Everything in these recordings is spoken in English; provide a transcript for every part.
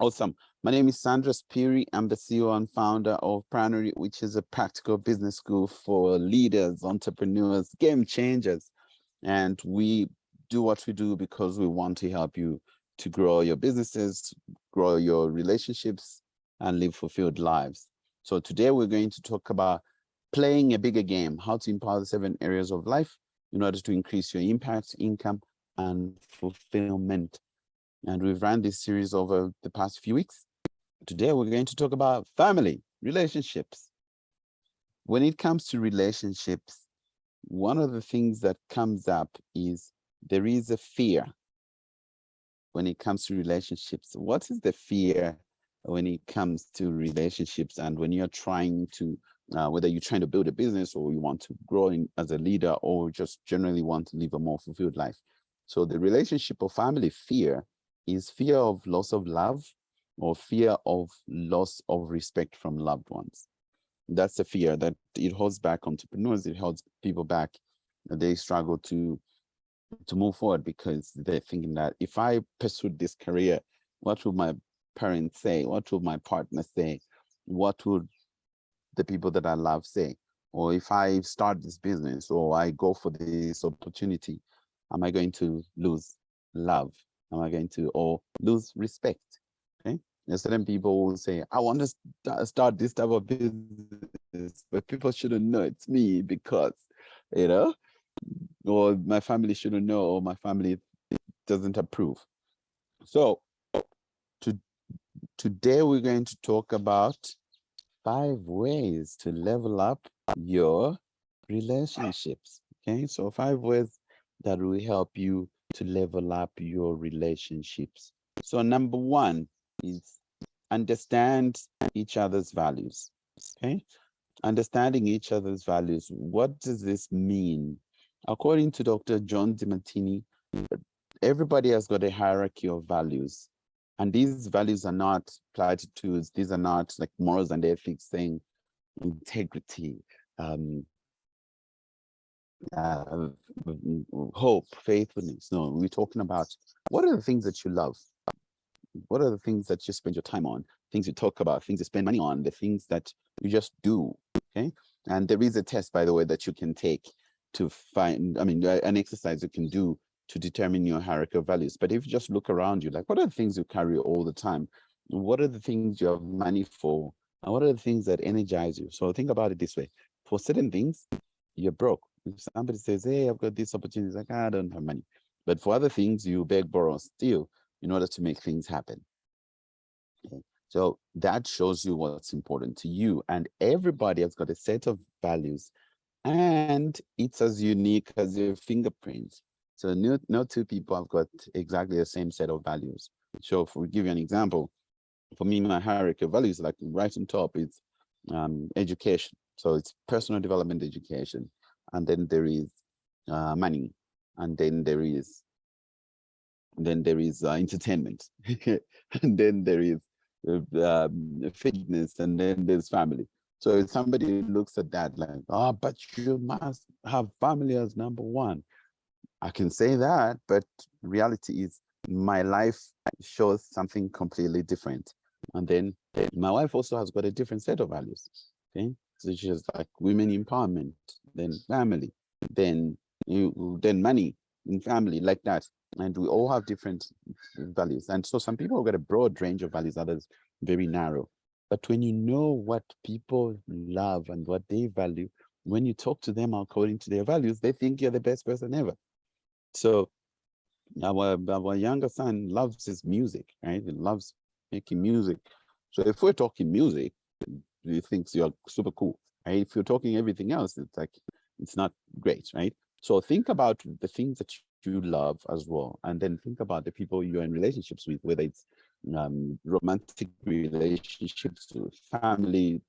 Awesome. My name is Sandras Phiri. I'm the CEO and founder of Pranary, which is a practical business school for leaders, entrepreneurs, game changers. And we do what we do because we want to help you to grow your businesses, grow your relationships, and live fulfilled lives. So today we're going to talk about playing a bigger game, how to empower the 7 areas of life in order to increase your impact, income, and fulfillment. And we've ran this series over the past few weeks. Today, we're going to talk about family, relationships. When it comes to relationships, one of the things that comes up is there is a fear when it comes to relationships. What is the fear when it comes to relationships? And when you're trying to, whether you're trying to build a business or you want to grow as a leader or just generally want to live a more fulfilled life. So the relationship or family fear is fear of loss of love or fear of loss of respect from loved ones. That's the fear that it holds back entrepreneurs, it holds people back. They struggle to move forward because they're thinking that if I pursued this career, what would my parents say? What would my partner say? What would the people that I love say? Or if I start this business or I go for this opportunity, am I going to lose love? Am I going to or lose respect? Okay. There's certain people will say, I want to start this type of business, but people shouldn't know it's me because, or my family shouldn't know, or my family doesn't approve. So today we're going to talk about 5 ways to level up your relationships. Okay, so 5 ways that will help you to level up your relationships. So number 1 is understand each other's values. Okay, understanding each other's values. What does this mean? According to Dr. John DiMartini, everybody has got a hierarchy of values. And these values are not platitudes. These are not like morals and ethics saying integrity, hope, faithfulness. No, we're talking about what are the things that you love? What are the things that you spend your time on? Things you talk about, things you spend money on, the things that you just do. Okay. And there is a test, by the way, that you can take to find, an exercise you can do to determine your hierarchy of values. But if you just look around you, like, what are the things you carry all the time? What are the things you have money for? And what are the things that energize you? So think about it this way. For certain things, you're broke. If somebody says, hey, I've got this opportunity, like, I don't have money. But for other things, you beg, borrow, steal in order to make things happen. Okay. So that shows you what's important to you. And everybody has got a set of values, and it's as unique as your fingerprints. So no 2 people have got exactly the same set of values. So if we give you an example, for me, my hierarchy of values, like right on top, is education. So it's personal development education. And then there is money. And then there is entertainment. And then there is fitness, and then there's family. So if somebody looks at that like, oh, but you must have family as number 1. I can say that, but reality is my life shows something completely different. And then my wife also has got a different set of values. Okay, so she's like women empowerment, then family, then money in family, like that. And we all have different values. And so some people have got a broad range of values, others very narrow. But when you know what people love and what they value, when you talk to them according to their values, they think you're the best person ever. So our younger son loves his music, right? He loves making music. So if we're talking music, he thinks you're super cool, right? If you're talking everything else, it's like, it's not great, right? So think about the things that you love as well. And then think about the people you're in relationships with, whether it's romantic relationships with family,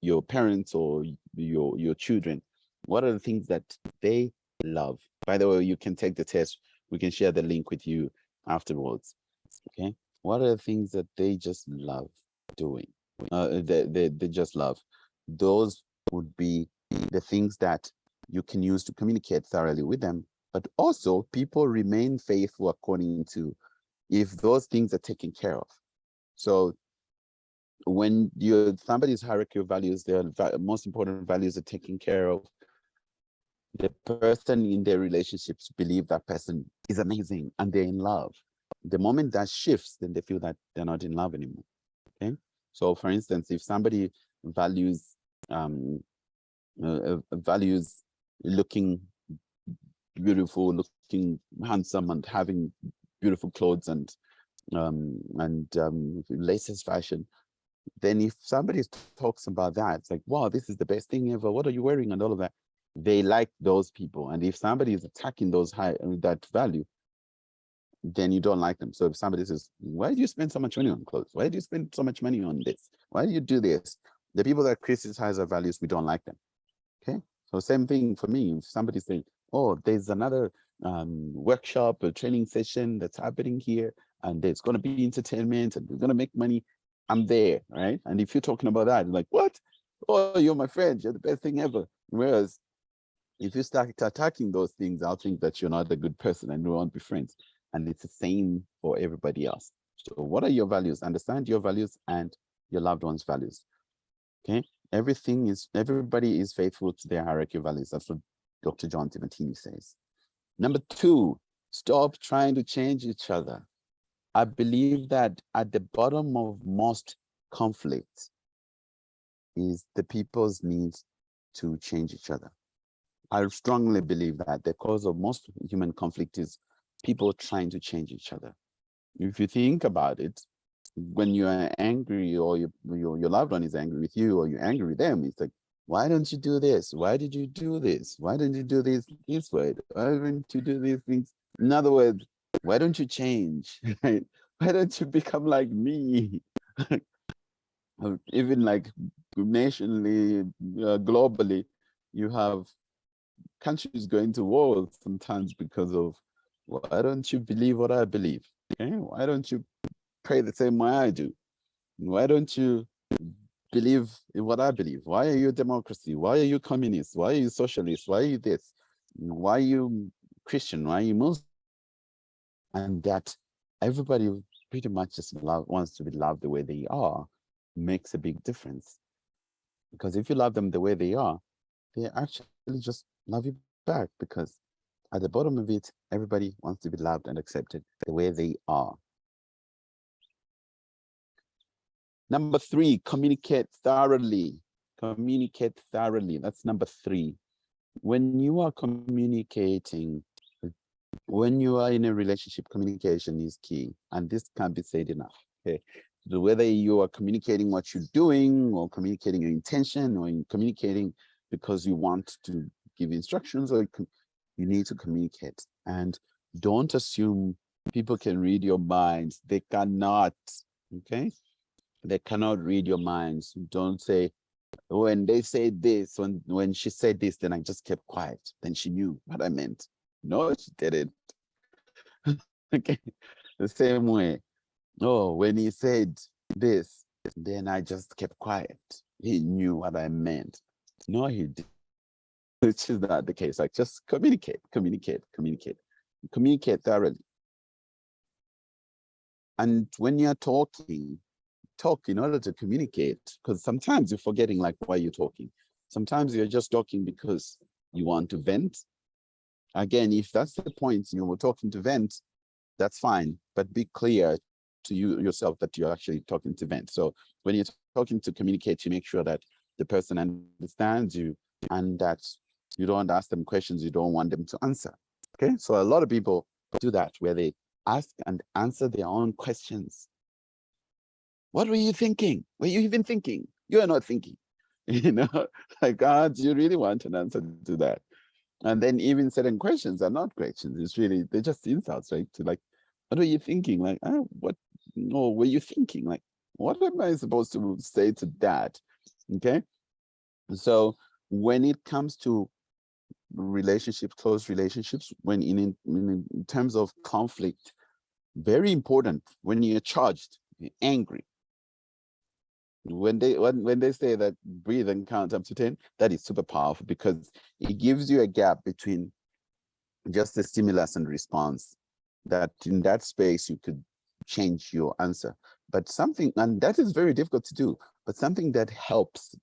your parents, or your children. What are the things that they love? By the way, you can take the test. We can share the link with you afterwards. Okay. What are the things that they just love doing? They just love. Those would be the things that you can use to communicate thoroughly with them. But also, people remain faithful according to if those things are taken care of. So when somebody's hierarchy of values, their most important values are taken care of. The person in their relationships believe that person is amazing and they're in love. The moment that shifts, then they feel that they're not in love anymore. Okay. So for instance, if somebody values values looking beautiful, looking handsome, and having beautiful clothes and latest fashion, then if somebody talks about that, it's like, wow, this is the best thing ever. What are you wearing? And all of that. They like those people. And if somebody is attacking that value, then you don't like them. So if somebody says, why do you spend so much money on clothes? Why do you spend so much money on this? Why do you do this? The people that criticize our values, we don't like them. Okay. So same thing for me. If somebody saying, oh, there's another workshop or training session that's happening here, and there's going to be entertainment and we're going to make money, I'm there, right? And if you're talking about that, you're like, what? Oh, you're my friend. You're the best thing ever. Whereas if you start attacking those things, I'll think that you're not a good person and we won't be friends. And it's the same for everybody else. So what are your values? Understand your values and your loved ones' values. Okay. Everybody is faithful to their hierarchy of values. That's what Dr. John Timatini says. Number 2, stop trying to change each other. I believe that at the bottom of most conflicts is the people's needs to change each other. I strongly believe that the cause of most human conflict is people trying to change each other. If you think about it, when you are angry or your loved one is angry with you or you're angry with them, it's like, why don't you do this? Why did you do this? Why don't you do this way? Why don't you do these things? In other words, why don't you change? Right? Why don't you become like me? Even like nationally, globally, you have countries going to war sometimes because of, why don't you believe what I believe? Okay? Why don't you pray the same way I do? Why don't you believe in what I believe? Why are you a democracy? Why are you communist? Why are you socialist? Why are you this? Why are you Christian? Why are you Muslim? And that everybody pretty much just wants to be loved the way they are makes a big difference. Because if you love them the way they are, they actually just love you back, because at the bottom of it, everybody wants to be loved and accepted the way they are. Number 3, communicate thoroughly. Communicate thoroughly. That's number 3. When you are communicating, when you are in a relationship, communication is key. And this can't be said enough. Okay. So whether you are communicating what you're doing or communicating your intention or communicating because you want to give instructions, or you need to communicate. And don't assume people can read your minds. They cannot. Okay. They cannot read your minds. Don't say, when they said this, when she said this, then I just kept quiet. Then she knew what I meant. No, she didn't. Okay. The same way. Oh, when he said this, then I just kept quiet. He knew what I meant. No, he didn't. Which is not the case. Like, just communicate, communicate, communicate, communicate thoroughly. And when you're talking, talk in order to communicate, because sometimes you're forgetting like why you're talking. Sometimes you're just talking because you want to vent. Again, if that's the point, you were talking to vent, that's fine, but be clear to you yourself that you're actually talking to vent. So when you're talking to communicate, you make sure that the person understands you and that you don't ask them questions you don't want them to answer. Okay, so a lot of people do that, where they ask and answer their own questions. What were you thinking? Were you even thinking? You are not thinking. You know, like, God, do you really want an answer to that? And then even certain questions are not questions. It's really, they're just insults, right? To like, what were you thinking? Like, what? No, were you thinking? Like, what am I supposed to say to that? Okay. So when it comes to relationships, close relationships, when in terms of conflict, very important, when you're charged, you're angry. When they say that breathe and count up to 10, that is super powerful, because it gives you a gap between just the stimulus and response, that in that space you could change your answer. But something, and that is very difficult to do, but something that helps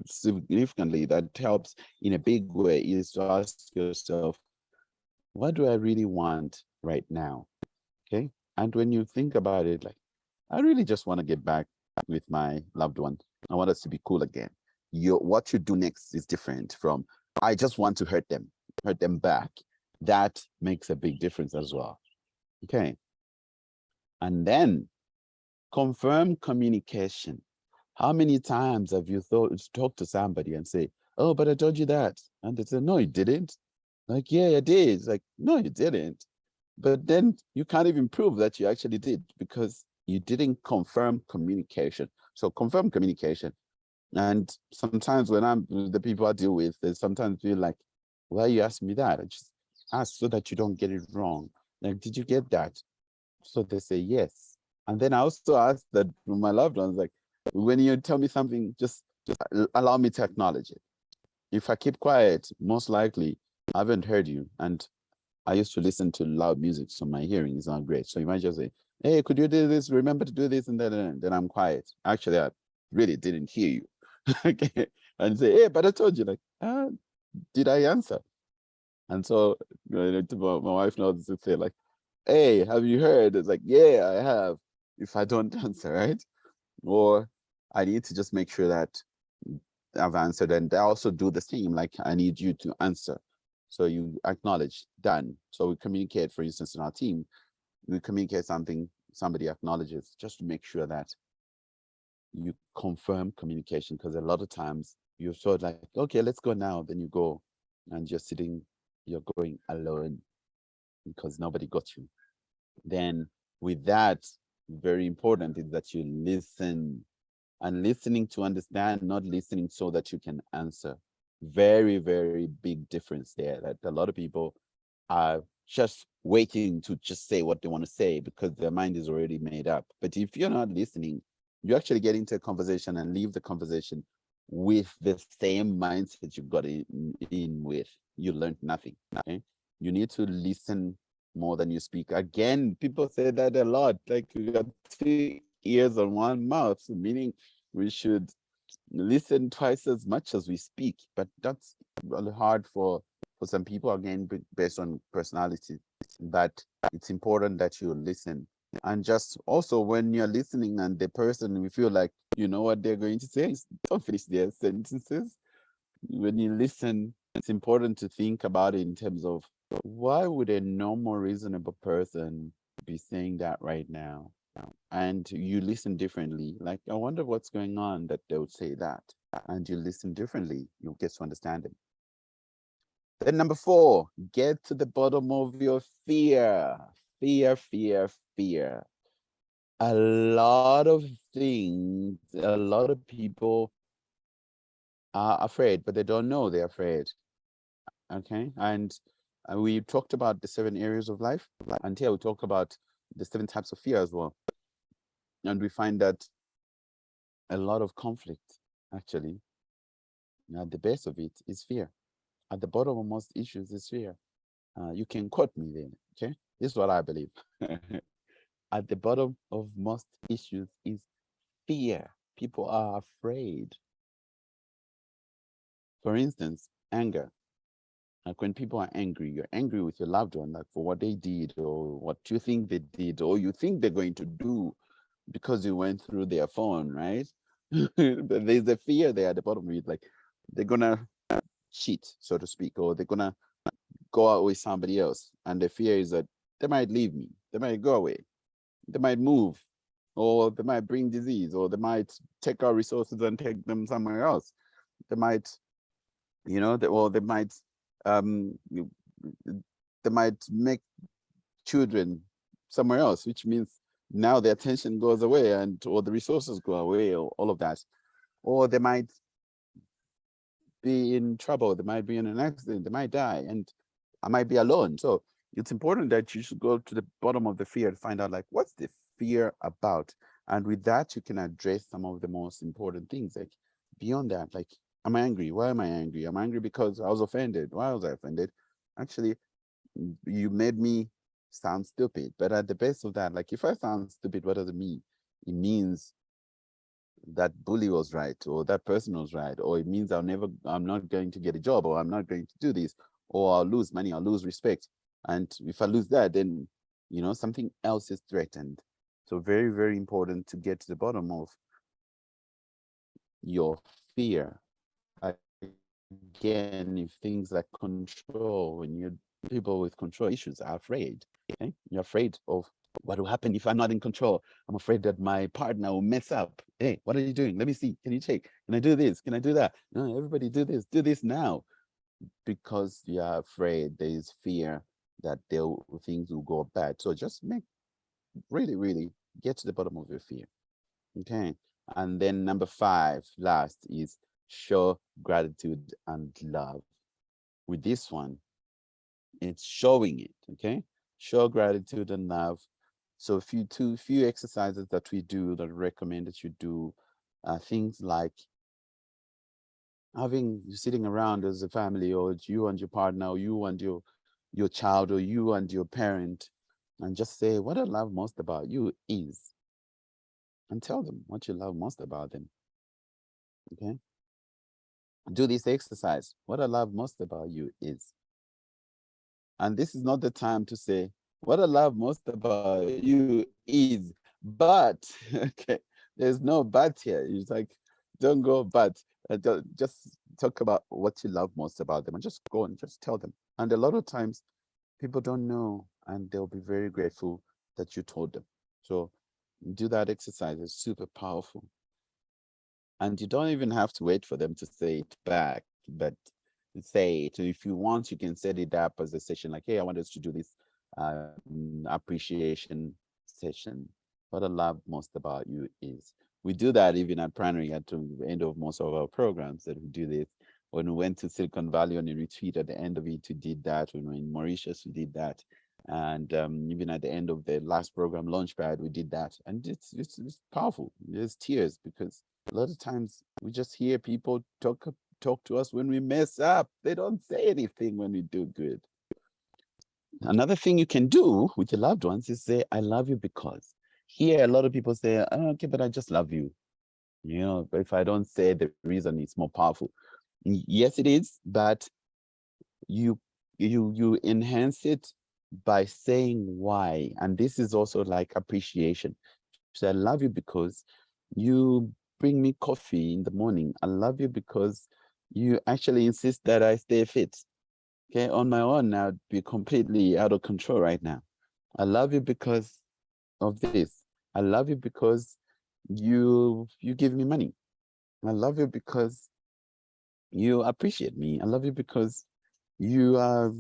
significantly, that helps in a big way, is to ask yourself, what do I really want right now? Okay. And when you think about it, like, I really just want to get back with my loved one. I want us to be cool again. What you do next is different from, I just want to hurt them back. That makes a big difference as well. Okay. And then confirm communication. How many times have you talked to somebody and say, oh, but I told you that? And they say, no, you didn't. Like, yeah, I did. It's like, no, you didn't. But then you can't even prove that you actually did because you didn't confirm communication. So confirm communication. And sometimes when I'm the people I deal with, they sometimes feel like, why are you asking me that? I just ask so that you don't get it wrong. Like, did you get that? So they say yes. And then I also ask that my loved ones, like, when you tell me something, just allow me to acknowledge it. If I keep quiet, most likely I haven't heard you. And I used to listen to loud music, so my hearing is not great. So you might just say, hey, could you do this? Remember to do this, and then I'm quiet. Actually, I really didn't hear you. Okay. And say, hey, but I told you, like, did I answer? And so my wife knows to say, like, hey, have you heard? It's like, yeah, I have. If I don't answer, right? Or I need to just make sure that I've answered, and I also do the same, like, I need you to answer. So you acknowledge, done. So we communicate, for instance, in our team, we communicate something, somebody acknowledges, just to make sure that you confirm communication, because a lot of times you're sort of like, okay, let's go now. Then you go and you're going alone because nobody got you. Then with that, very important is that you listen, and listening to understand, not listening so that you can answer. Very, very big difference there, that a lot of people are just waiting to just say what they want to say because their mind is already made up. But if you're not listening, you actually get into a conversation and leave the conversation with the same mindset you got in with. You learned nothing. Okay? You need to listen more than you speak. Again, people say that a lot. Like, we got 2 ears on one mouth, meaning we should listen twice as much as we speak. But that's really hard for some people, again, based on personality. But it's important that you listen. And just also, when you're listening and the person, we feel like you know what they're going to say, don't finish their sentences. When you listen, it's important to think about it in terms of, why would a normal, reasonable person be saying that right now? And you listen differently. Like, I wonder what's going on that they would say that. And you listen differently, you'll get to understand it. Then number 4, get to the bottom of your fear. Fear, fear, fear. A lot of things, a lot of people are afraid, but they don't know they're afraid. Okay. And we talked about the 7 areas of life. And here we talk about the 7 types of fear as well. And we find that a lot of conflict, actually, at the base of it is fear. At the bottom of most issues is fear. You can quote me then. Okay. This is what I believe. At the bottom of most issues is fear. People are afraid. For instance, anger. Like, when people are angry, you're angry with your loved one, like for what they did or what you think they did or you think they're going to do because you went through their phone, right? But there's a fear there at the bottom of it, like they're gonna cheat, so to speak, or they're gonna go out with somebody else. And the fear is that they might leave me, they might go away, they might move, or they might bring disease, or they might take our resources and take them somewhere else. They might, or um, they might make children somewhere else, which means now the attention goes away or the resources go away, or all of that. Or they might be in trouble, they might be in an accident, they might die, and I might be alone. So it's important that you should go to the bottom of the fear to find out, like, what's the fear about? And with that, you can address some of the most important things. Like, beyond that, like, I'm angry. Why am I angry? I'm angry because I was offended. Why was I offended? Actually, you made me sound stupid. But at the base of that, like, if I sound stupid, what does it mean? it means that bully was right, or that person was right, or it means I'm not going to get a job, or I'm not going to do this, or I'll lose money, I'll lose respect. And if I lose that, then, something else is threatened. So very, very important to get to the bottom of your fear. Again, if things like control, when you people with control issues are afraid, okay? You're afraid of what will happen if I'm not in control. I'm afraid that my partner will mess up. Hey, what are you doing? Let me see. Can you check? Can I do this? Can I do that? No, everybody do this. Do this now. Because you're afraid, there is fear that things will go bad. So just really, really get to the bottom of your fear. Okay. And then number 5, last, is show gratitude and love. With this one, it's showing it. Okay. Show gratitude and love. So few exercises that we do, that I recommend that you do, things like sitting around as a family, or you and your partner, or you and your child, or you and your parent, and just say, what I love most about you is, and tell them what you love most about them. Okay. Do this exercise. What I love most about you is. And this is not the time to say, what I love most about you is, but, okay, there's no but here. It's like, don't go but, just talk about what you love most about them, and just go and just tell them. And a lot of times people don't know, and they'll be very grateful that you told them. So do that exercise. It's super powerful. And you don't even have to wait for them to say it back, but say it. If you want, you can set it up as a session like, hey, I want us to do this appreciation session. What I love most about you is. We do that even at Pranary, at the end of most of our programs, that we do this. When we went to Silicon Valley on a retreat, at the end of it, we did that. When we were in Mauritius, we did that. And even at the end of the last program, Launchpad, we did that. And it's powerful. There's tears, because a lot of times we just hear people talk to us when we mess up. They don't say anything when we do good. Another thing you can do with your loved ones is say, I love you because. Here, a lot of people say, oh, okay, but I just love you. But if I don't say the reason, it's more powerful. Yes, it is, but you enhance it by saying why. And this is also like appreciation. So I love you because you bring me coffee in the morning. I love you because you actually insist that I stay fit. Okay, on my own, I'd be completely out of control right now. I love you because of this. I love you because you give me money. I love you because you appreciate me. I love you because you are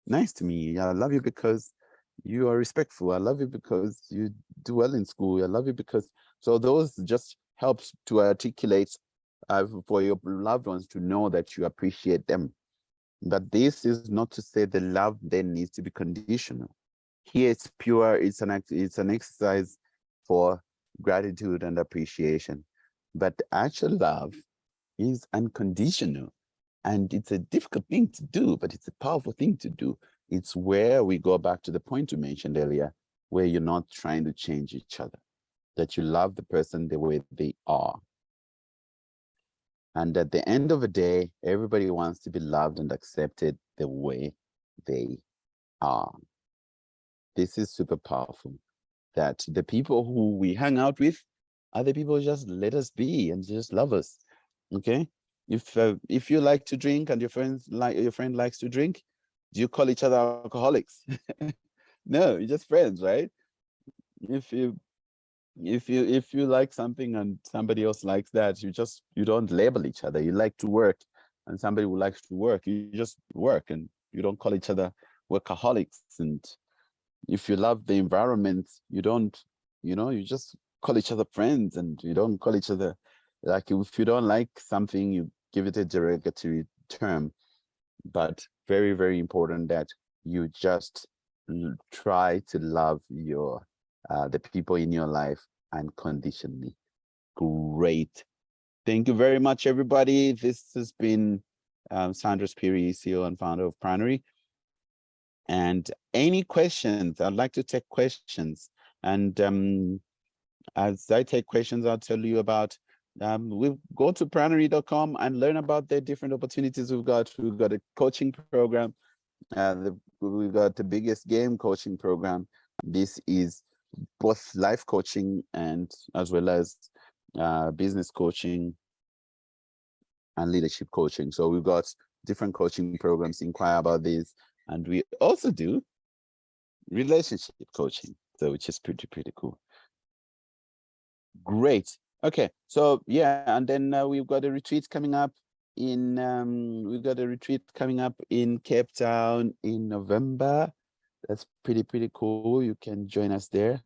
nice to me. I love you because you are respectful. I love you because you do well in school. I love you because, so those just helps to articulate for your loved ones to know that you appreciate them. But this is not to say the love then needs to be conditional. Here it's pure, it's an exercise for gratitude and appreciation. But actual love is unconditional. And it's a difficult thing to do, but it's a powerful thing to do. It's where we go back to the point we mentioned earlier, where you're not trying to change each other, that you love the person the way they are. And at the end of the day, everybody wants to be loved and accepted the way they are. This is super powerful, that the people who we hang out with are the people who just let us be and just love us. Okay? If you like to drink and your friend likes to drink, do you call each other alcoholics? No, you're just friends, right? If you like something and somebody else likes that, you don't label each other. You like to work and somebody who likes to work, you just work, and you don't call each other workaholics. And if you love the environment, you don't, you just call each other friends, and you don't call each other, like, if you don't like something, you give it a derogatory term. But very, very important that you just try to love the people in your life unconditionally. Great. Thank you very much, everybody. This has been Sandras Phiri, CEO and founder of Pranary. And any questions, I'd like to take questions. And As I take questions, I'll tell you about. We go to pranary.com and learn about the different opportunities we've got. We've got a coaching program. We've got the biggest game coaching program. This is both life coaching and as well as business coaching and leadership coaching. So we've got different coaching programs. Inquire about these. And we also do relationship coaching, so which is pretty cool. Great. Okay, so yeah, and then we've got a retreat coming up in Cape Town in November. That's pretty cool. You can join us there.